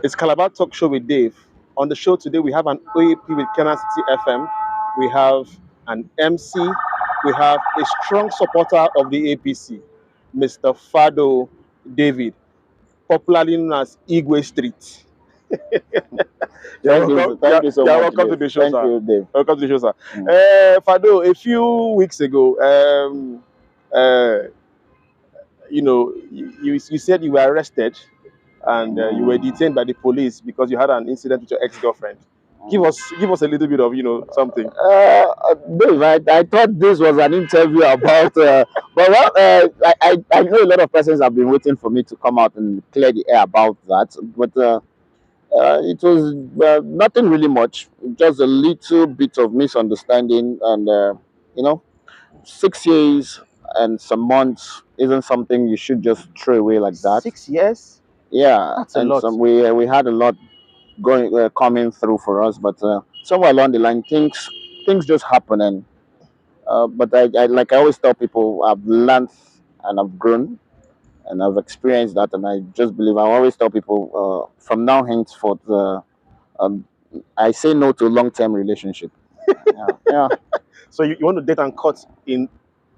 It's Calabar Talk Show with Dave. On the show today, we have an OAP with Kenya City FM. We have an MC. We have a strong supporter of the APC, Mr. Faddo David, popularly known as Igwe Street. Thank you so You're much, welcome to Dave. the show, Thank sir. you, Dave. Welcome to the show, sir. Faddo, a few weeks ago, you said you were arrested and you were detained by the police because you had an incident with your ex-girlfriend. Give us a little bit of something. Dave, I thought this was an interview about, I know a lot of persons have been waiting for me to come out and clear the air about that, but it was nothing really much, just a little bit of misunderstanding, and 6 years and some months isn't something you should just throw away like that. 6 years? Yeah, That's a and lot. we had a lot coming through for us, but somewhere along the line things just happen, and but I like I always tell people, I've learned and I've grown and I've experienced that, and I just believe I always tell people from now henceforth, um, I say no to long-term relationship. Yeah. So you want to date and cut in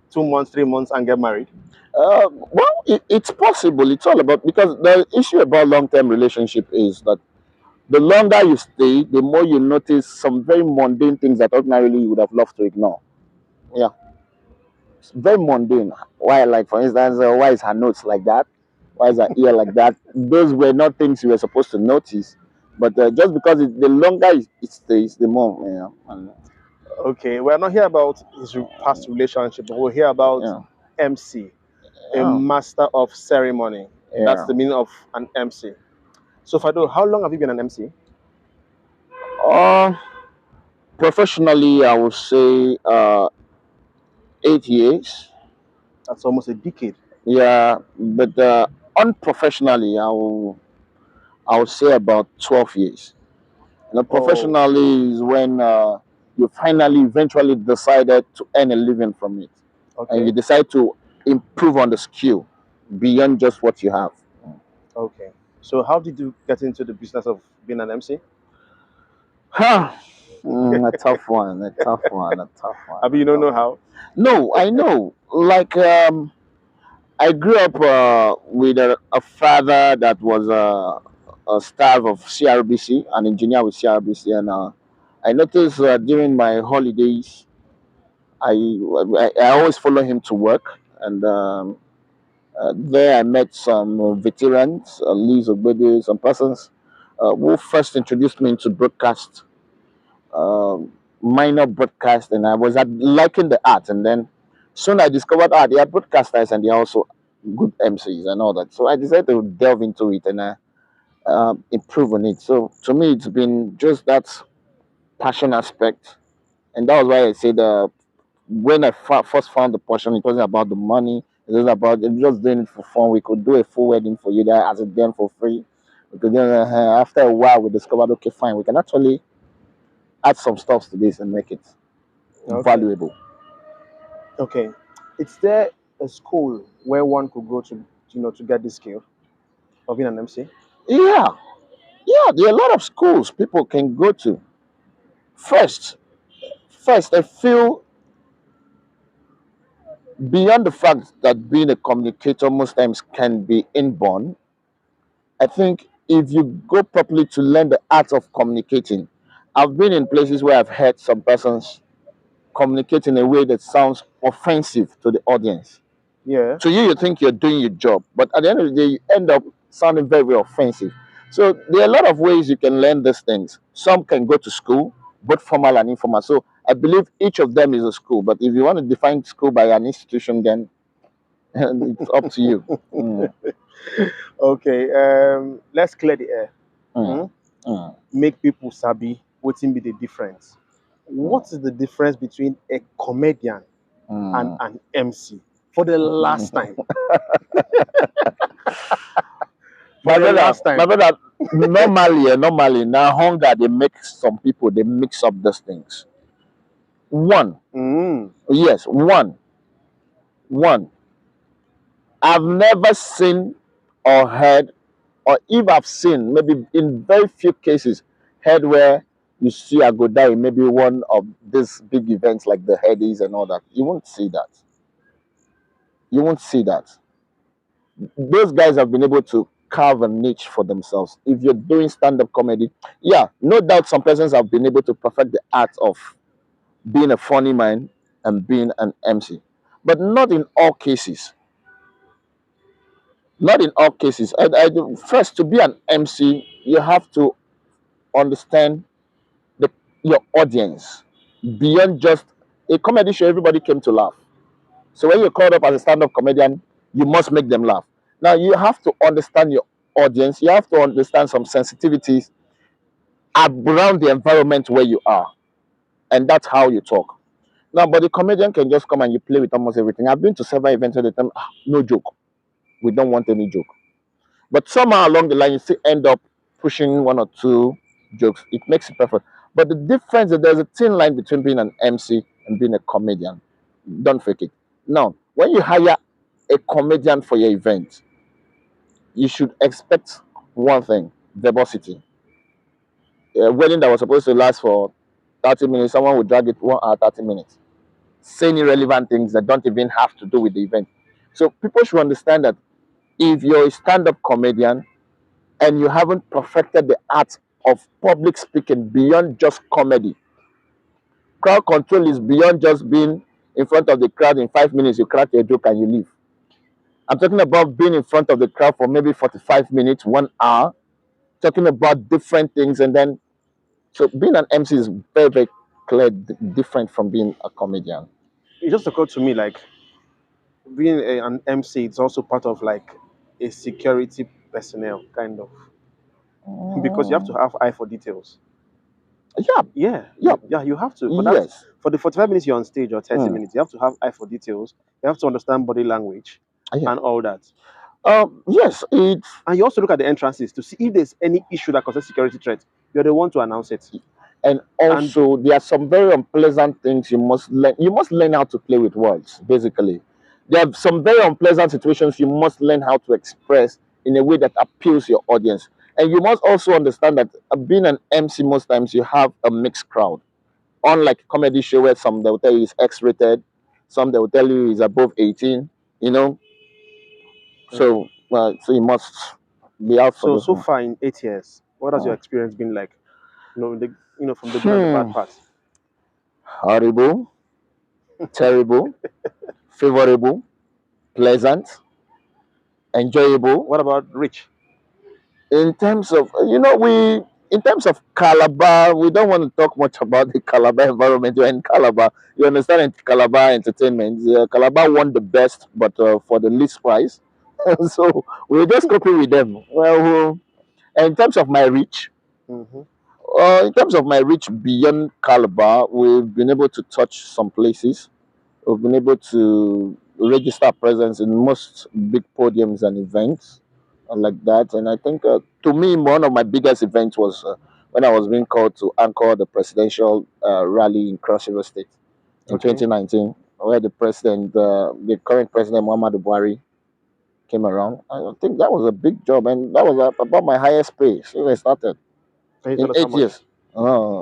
2 months, 3 months, and get married? Well, it's possible. It's all about, because the issue about long-term relationship is that the longer you stay, the more you notice some very mundane things that ordinarily you would have loved to ignore. Yeah, it's very mundane. Why, like for instance, why is her notes like that? Why is her ear like that? Those were not things you were supposed to notice. But just because the longer it stays, the more. Okay, we're not here about his past relationship, but we're here about Yeah. MC, a Yeah. master of ceremony. Yeah. That's the meaning of an MC. So Faddo, how long have you been an MC? Professionally, I would say 8 years. That's almost a decade. Yeah, but unprofessionally, I would say about 12 years. Professionally is when you finally eventually decided to earn a living from it, and you Okay. decide to improve on the skill beyond just what you have. Okay. So how did you get into the business of being an MC? A tough one, a tough one, a tough one. I mean, you don't know how? No, I know. Like I grew up with a father that was a staff of CRBC, an engineer with CRBC, and I noticed during my holidays, I always follow him to work, and there I met some veterans, Liz Ogbede, some persons who first introduced me into broadcast, minor broadcast, and I was liking the art, and then soon I discovered they are broadcasters and they are also good MCs and all that. So I decided to delve into it and improve on it. So to me, it's been just that passion aspect, and that was why I said when I first found the passion, it wasn't about the money. It was about just doing it for fun. We could do a full wedding for you there as a den for free. We could then, after a while, we discovered, okay, fine, we can actually add some stuff to this and make it valuable. Okay. Is there a school where one could go to get this skill of being an MC? Yeah, there are a lot of schools people can go to. First, I feel beyond the fact that being a communicator most times can be inborn, I think if you go properly to learn the art of communicating, I've been in places where I've heard some persons communicate in a way that sounds offensive to the audience. Yeah. To you, you think you're doing your job, but at the end of the day, you end up sounding very, very offensive. So there are a lot of ways you can learn these things. Some can go to school, both formal and informal. So I believe each of them is a school. But if you want to define school by an institution, then it's up to you. Okay. Let's clear the air. Mm. Make people sabi wetin be the difference. What is the difference between a comedian and an MC? For the last time. My brother, normally now hunger they make some people they mix up these things. Yes, one. I've never seen or heard or if I've seen, maybe in very few cases, heard where you see I go die in maybe one of these big events like the Headies and all that. You won't see that. You won't see that. Those guys have been able to carve a niche for themselves. If you're doing stand-up comedy, yeah, no doubt some persons have been able to perfect the art of being a funny man and being an MC, but not in all cases. Not in all cases. First, to be an MC, you have to understand the your audience beyond just a comedy show. Everybody came to laugh. So when you're called up as a stand-up comedian, you must make them laugh. Now you have to understand your audience. You have to understand some sensitivities around the environment where you are, and that's how you talk. Now, but the comedian can just come and you play with almost everything. I've been to several events at the time. No joke. We don't want any joke. But somehow along the line, you still end up pushing one or two jokes. It makes it perfect. But the difference is there's a thin line between being an MC and being a comedian. Don't fake it. Now, when you hire a comedian for your event, you should expect one thing: verbosity. A wedding that was supposed to last for 30 minutes, someone would drag it 1 hour, 30 minutes, saying irrelevant things that don't even have to do with the event. So people should understand that if you're a stand-up comedian and you haven't perfected the art of public speaking beyond just comedy, crowd control is beyond just being in front of the crowd in 5 minutes, you crack your joke and you leave. I'm talking about being in front of the crowd for maybe 45 minutes, 1 hour, talking about different things. And then, so being an MC is very, very clear, different from being a comedian. It just occurred to me like being an MC, it's also part of like a security personnel kind of because you have to have eye for details. Yeah, Yeah, yeah, yeah, you have to. For that, yes. for the 45 minutes you're on stage or 30 Mm. minutes, you have to have eye for details. You have to understand body language Yeah. and all that. Yes, it's And you also look at the entrances to see if there's any issue that causes security threat. You're the one to announce it. and also there are some very unpleasant things you must learn. You must learn how to play with words. Basically, there are some very unpleasant situations you must learn how to express in a way that appeals your audience. And you must also understand that being an MC, most times you have a mixed crowd. Unlike comedy show where some they will tell you is X-rated, some they will tell you is above 18. You know, so so you must be out for So this so one. far in 8 years, what has your Mm. experience been like? From the good and the bad Hmm. parts. Horrible, terrible, favorable, pleasant, enjoyable. What about rich? In terms of, in terms of Calabar, we don't want to talk much about the Calabar environment. You're in Calabar, you understand, in Calabar entertainment. Calabar won the best, but for the least price. So we're just coping with them. Well, in terms of my reach, Mm-hmm. in terms of my reach beyond Calabar, we've been able to touch some places. We've been able to register our presence in most big podiums and events like that. And I think, to me, one of my biggest events was when I was being called to anchor the presidential rally in Cross River State in Okay. 2019, where the current president, Muhammadu Buhari, came around. I think that was a big job, and that was about my highest pay since I started Can you in tell us how eight much? years.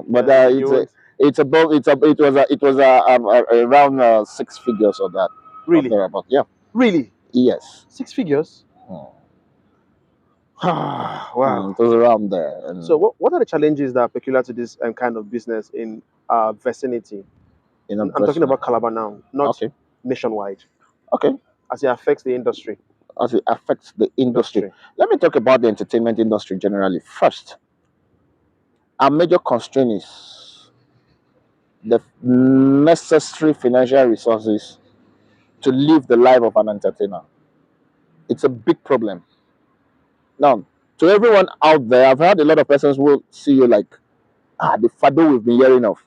But Yeah, you it's won't. it's above it was around 6 figures or that or Really? thereabout. Yeah. Really? Yes. 6 figures? Mm. Wow. It was around there, So and what are the challenges that are peculiar to this kind of business in our vicinity? in a I'm talking person. about Calabar now, not Okay. nationwide, Okay. as it affects the industry. As it affects the industry, Industry. let me talk about the entertainment industry generally. First, our major constraint is the necessary financial resources to live the life of an entertainer. It's a big problem. Now, to everyone out there, I've heard a lot of persons will see you like, the Faddo we've been hearing of.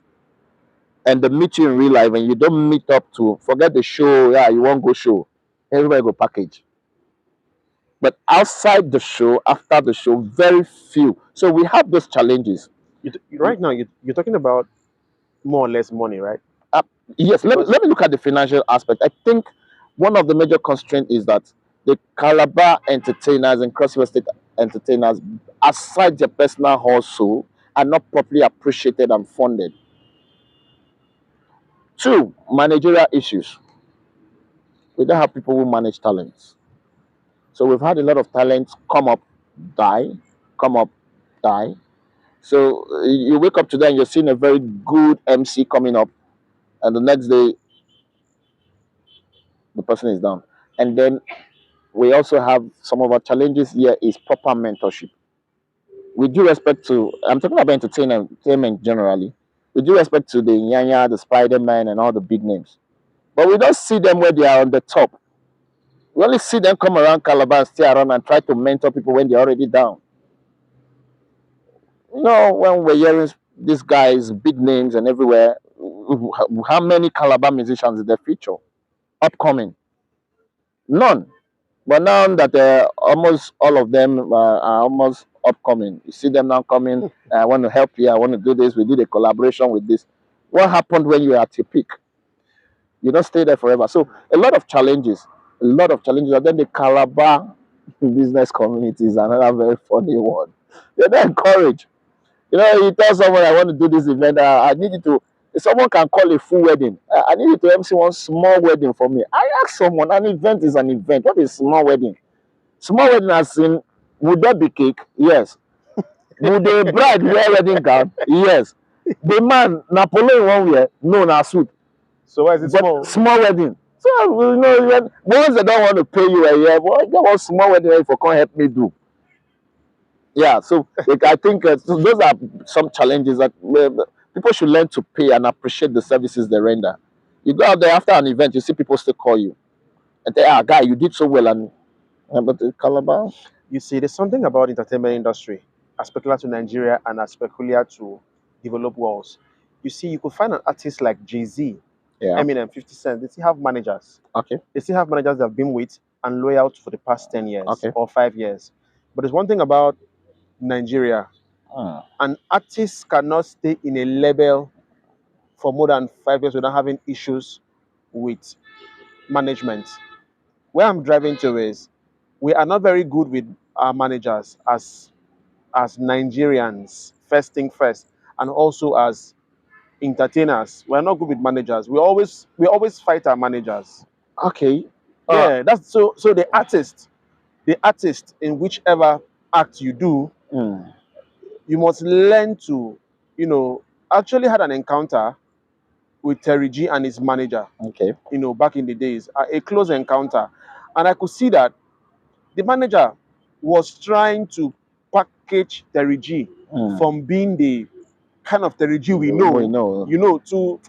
And they meet you in real life and you don't meet up to forget the show, yeah, you won't go show. Everybody go package. But outside the show, after the show, very few. So we have those challenges. Right now, you're talking about more or less money, right? Uh, yes, Because let me look at the financial aspect. I think one of the major constraints is that the Calabar entertainers in Cross River State entertainers aside their personal hustle are not properly appreciated and funded. Two, managerial issues. We don't have people who manage talents. So we've had a lot of talents come up, die, come up, die. So you wake up today and you're seeing a very good MC coming up, and the next day the person is down. And then we also have some of our challenges here is proper mentorship. With due respect to, I'm talking about entertainment generally. With due respect to the Nyanya, the Spider Man, and all the big names, but we don't see them where they are on the top. We only see them come around Calabar and stay around and try to mentor people when they're already down. You know, when we're hearing these guys, big names and everywhere, how many Calabar musicians did they feature? Upcoming? None. But now that almost all of them are almost upcoming, you see them now coming. I want to help you. I want to do this. We did a collaboration with this. What happened when you were at your peak? You don't stay there forever. So a lot of challenges, a lot of challenges. And then the Calabar business community is another very funny one. They're not encouraged. You know, you tell someone I want to do this event, I need you to. If someone can call a full wedding, I need you to MC one small wedding for me. I ask someone, an event is an event. What is small wedding? Small wedding as in, would there be cake? Yes. Would the bride wear wedding gown? Yes. The man, Napoleon one wear, no, na suit. So why is it But small? small wedding. So, you know, once they don't want to pay you a year, well, get one small wedding if you can't help me do. Yeah, so like, I think so those are some challenges that people should learn to pay and appreciate the services they render. You go out there after an event, you see people still call you and say, "Ah, guy, you did so well," and but the Calabar, You see, there's something about entertainment industry, as peculiar to Nigeria and as peculiar to developed worlds. You see, you could find an artist like Jay-Z, yeah, Eminem, 50 Cent. They still have managers. okay, They still have managers they've been with and loyal to for the past 10 years okay, or 5 years. But there's one thing about Nigeria. hmm, An artist cannot stay in a label for more than 5 years without having issues with management. Where I'm driving to is we are not very good with our managers as Nigerians, first thing first, and also as entertainers. We're not good with managers. We always fight our managers. okay, uh, Yeah, that's so the artist in whichever act you do, hmm, you must learn to, you know, actually had an encounter with Terry G and his manager, okay, back in the days, a close encounter. And I could see that the manager was trying to package Terry G hmm, from being the kind of Terry G we we know, know, to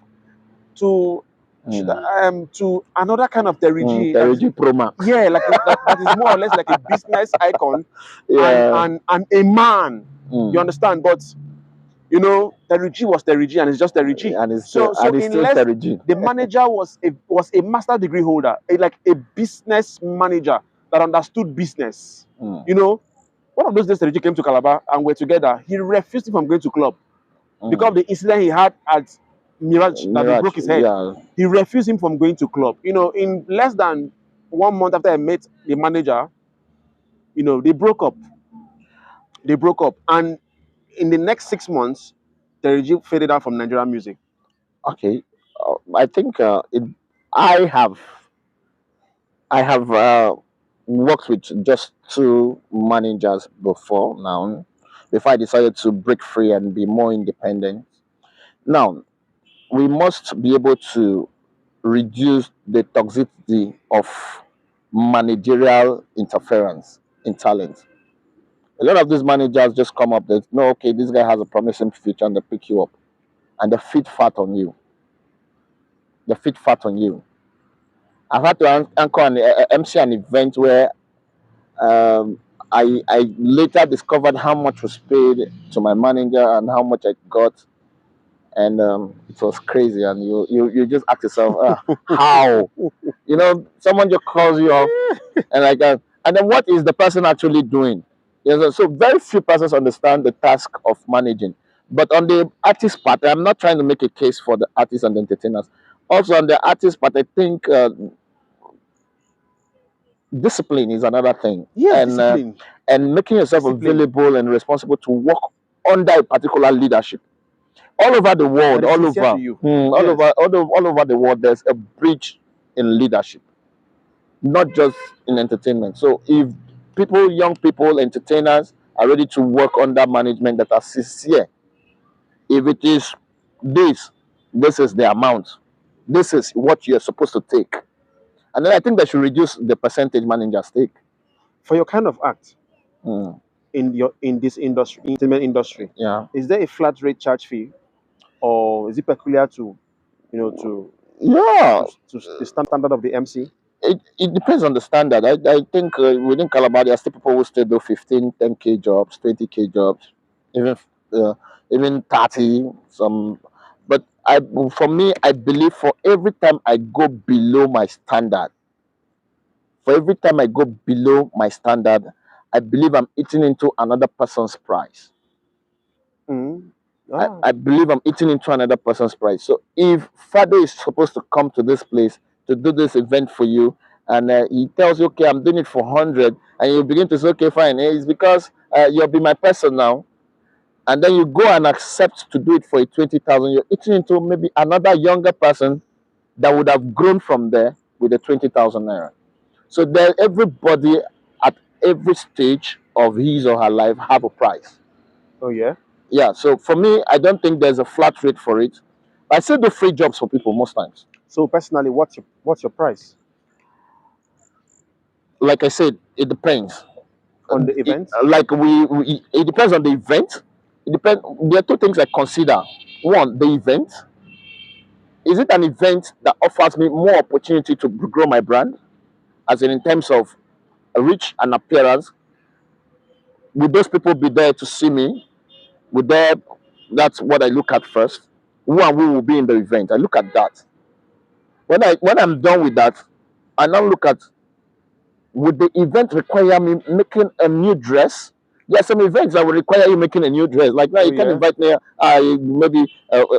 hmm, to another kind of Terry G that is, Terry Pro Max, yeah, like that is more or less like a business icon and yeah, a man. You hmm, understand? But Terry G was Terry G and it's just Terry G. So and it's still unless Terry G, the manager was a master degree holder, like a business manager that understood business, hmm, you know, one of those days Terry G came to Calabar and we're together. He refused him from going to club because hmm. of the incident he had at Mirage that he broke Mirage, his head. yeah, He refused him from going to club. In less than 1 month after I met the manager, they broke up. They broke up, and in the next 6 months, Terry G faded out from Nigerian music. okay. I think I have I have worked with just two managers before now. Before I decided to break free and be more independent. Now we must be able to reduce the toxicity of managerial interference in talent. A lot of these managers just come up. They know, okay, this guy has a promising future, and they pick you up and they feed fat on you. They feed fat on you. I've had to anchor an MC an event where um, I later discovered how much was paid to my manager and how much I got, and it was crazy. And you just ask yourself, how? Someone just calls you off, and like that, and then what is the person actually doing? So very few persons understand the task of managing. But on the artist part, I'm not trying to make a case for the artists and the entertainers. Also on the artist part, I think Discipline is another thing, Yes, discipline. and making yourself Discipline. available and responsible to work under a particular leadership. All over the That world, is sincere to you. Yes. all over the world, there's a bridge in leadership, not just in entertainment. So if people, young people, entertainers are ready to work under management that are sincere, if it is this, this is the amount, this is what you're supposed to take, and then I think they should reduce the percentage managers take. For your kind of act Mm, in this industry, entertainment industry, yeah, is there a flat rate charge fee, or is it peculiar to, you know, yeah. to the standard of the MC? It depends on the standard. I think within Calabar, there are still people who still do 15, 10K jobs, 20K jobs, even uh, even 30. Some, but for me, I believe for every time I go below my standard, for every time I go below my standard, I believe I'm eating into another person's price. Mm. I, Ah, I believe I'm eating into another person's price. So if Faddo is supposed to come to this place to do this event for you, and he tells you, okay, I'm doing it for 100, and you begin to say, okay, fine, it's because you'll be my person now, and then you go and accept to do it for a 20,000, you're eating into maybe another younger person that would have grown from there with a 20,000 naira. So there, everybody at every stage of his or her life have a price. oh yeah. Yeah, so for me, I don't think there's a flat rate for it. I still do free jobs for people most times. So personally, what's your price Like I said, it depends. on the event? It depends on the event. It depends. There are two things I consider. One, the event. Is it an event that offers me more opportunity to grow my brand, as in terms of reach and appearance? Would those people be there to see me? Would there? That's what I look at first. Who and who will be in the event? I look at that. When I'm done with that, I now look at, would the event require me making a new dress? There are some events that will require you making a new dress. Like now, Oh you can yeah. invite me,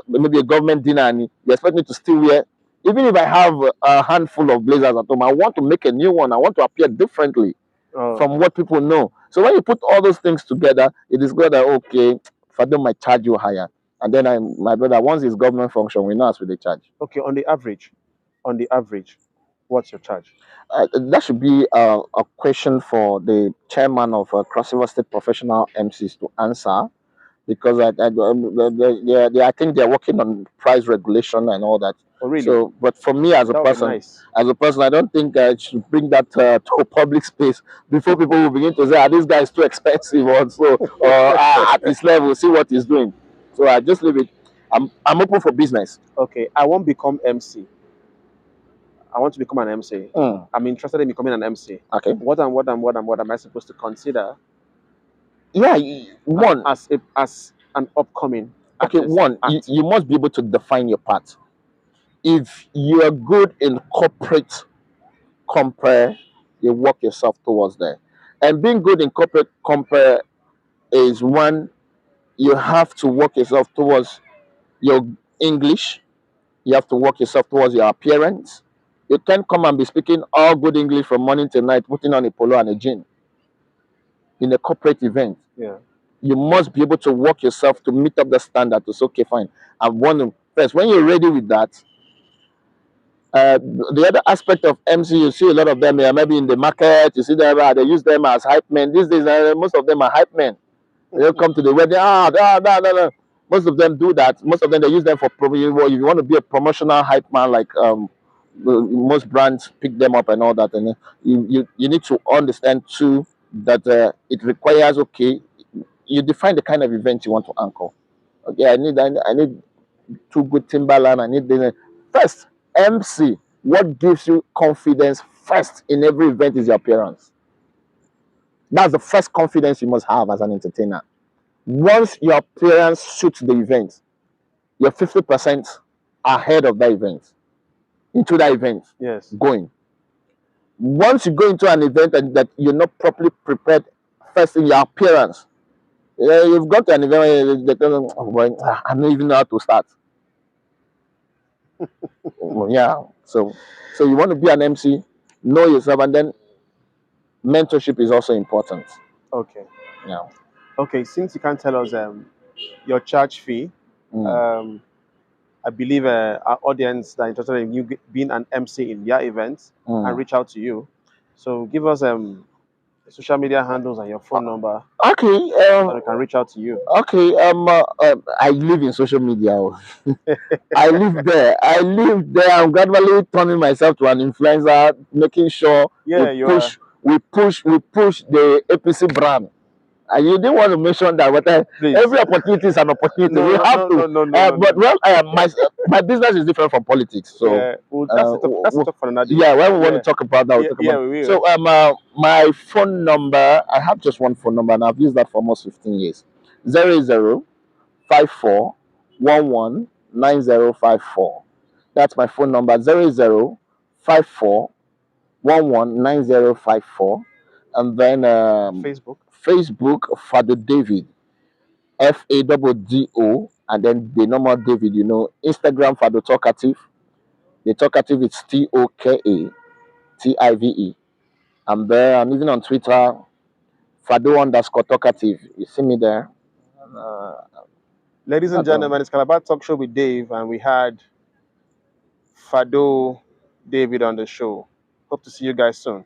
maybe a government dinner, and you expect me to still wear. Even if I have a handful of blazers at home, I want to make a new one. I want to appear differently Oh, from what people know. So when you put all those things together, it is good that okay, Faddo might charge you higher. And then my brother, once it's government function, we know as we they charge. okay. On the average, what's your charge? That should be a question for the chairman of Cross River State Professional MCs to answer, because I think they're working on price regulation and all that. Oh really? So, but for me That would be nice. I don't think I should bring that to a public space before people will begin to say, "Ah, this guy is too expensive," also, or at this level, see what he's doing. So I just leave it. I'm open for business. Okay, I won't become MC. I want to become an MC. Mm, I'm interested in becoming an MC. okay. What am I supposed to consider Yeah. One. as an upcoming Okay. artist? One. Act. You must be able to define your part. If you are good in corporate compare, you work yourself towards there. And being good in corporate compare is one, you have to work yourself towards your English, you have to work yourself towards your appearance. You can't come and be speaking all good English from morning to night, putting on a polo and a jean in a corporate event. Yeah. You must be able to work yourself to meet up the standard to say, okay, fine. I want to first. When you're ready with that, the other aspect of MC, you see a lot of them maybe in the market. You see them, they use them as hype men. These days, most of them are hype men. They'll come to the wedding. Most of them do that. Most of them, they use them for promotion. If you want to be a promotional hype man, like most brands pick them up and all that. And you need to understand too that it requires, okay, you define the kind of event you want to anchor. Okay, I need two good Timberland. I need the first MC. What gives you confidence first in every event is your appearance. That's the first confidence you must have as an entertainer. Once your appearance suits the event, you're 50% ahead of that event, into that event Yes. going. Once you go into an event and that you're not properly prepared first in your appearance, you've got to an event where they tell them, oh boy, I don't even know how to start. Yeah. So you want to be an MC, know yourself, and then mentorship is also important. Okay. Yeah. Okay. Since you can't tell us your charge fee, Mm, um, I believe our audience that are interested in you being an MC in their events and mm. reach out to you. So give us social media handles and your phone number Okay. so that we can reach out to you. Okay. I live in social media. Oh. I live there. I live there. I'm gradually turning myself to an influencer, making sure Yeah, you are. we push the APC brand. And you didn't want to mention that, but Please. every opportunity is an opportunity. No, We no, have no, to. no, no, no, no, But no. well, my business is different from politics. So, Yeah, well, uh, that's a talk for another day. yeah, when we want to Yeah, talk about that, we'll yeah, talk yeah, about. we will. So, my phone number. I have just one phone number, and I've used that for almost 15 years. 0054119054. That's my phone number. 0054119054, and then Facebook. Facebook Faddo David, Faddo, and then the normal David. Instagram Faddo Talkative. The Talkative is Tokative, I'm there. I'm even on Twitter, Faddo_talkative. You see me there. Uh, Ladies and that's all. gentlemen, it's Calabar Talk Show with Dave, and we had Faddo David on the show. Hope to see you guys soon.